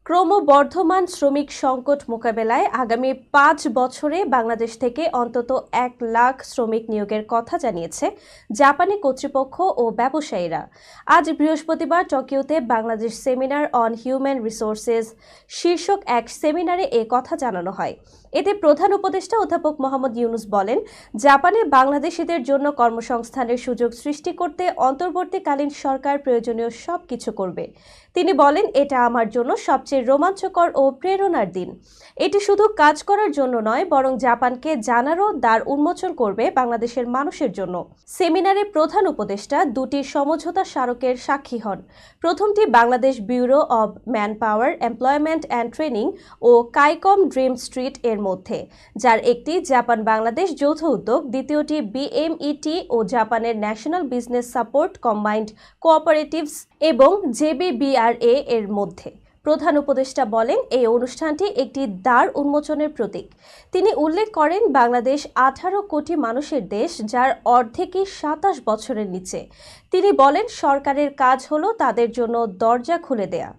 ক্রমবর্ধমান শ্রমিক সংকট মোকাবেলায় আগামী ৫ বছরে বাংলাদেশ থেকে অন্তত ১ লাখ শ্রমিক নিয়োগের কথা জানিয়েছে জাপানি কর্তৃপক্ষ ও ব্যবসায়ীরা। আজ বৃহস্পতিবার টোকিওতে Bangladesh seminar on human resources শীর্ষক এক সেমিনারে এ কথা জানানো হয়। এতে প্রধান উপদেষ্টা অধ্যাপক মোহাম্মদ ইউনুস বলেন, জাপানে বাংলাদেশিদের জন্য কর্মসংস্থানের সুযোগ সৃষ্টি করতে অন্তর্বর্তীকালীন সরকার প্রয়োজনীয় সবকিছু করবে। তিনি বলেন, এটা আমার জন্য সবচেয়ে রোমাঞ্চকর ও প্রেরণার দিন। এটি শুধু কাজ করার জন্য নয়, বরং জাপানকে জানারও দ্বার উন্মোচন করবে বাংলাদেশের মানুষের জন্য। সেমিনারে প্রধান উপদেষ্টা দুটি সমঝোতা স্মারকের সাক্ষী হন। প্রথমটি Bangladesh bureau of manpower, employment and training ও কাইকম ড্রিম স্ট্রিট এর মধ্যে, যার একটি জাপান বাংলাদেশ যৌথ উদ্যোগ, দ্বিতীয়টি বিএমইটি ও জাপানের national business support combined cooperatives এবং জেবিবিআরএ এর মধ্যে। প্রধান উপদেষ্টা বলেন, এই অনুষ্ঠানটি একটি দ্বার উন্মোচনের প্রতীক। তিনি উল্লেখ করেন, বাংলাদেশ ১৮ কোটি মানুষের দেশ, যার অর্ধেকই ২৭ বছরের নিচে। তিনি বলেন, সরকারের কাজ হলো তাদের জন্য দরজা খুলে দেয়া।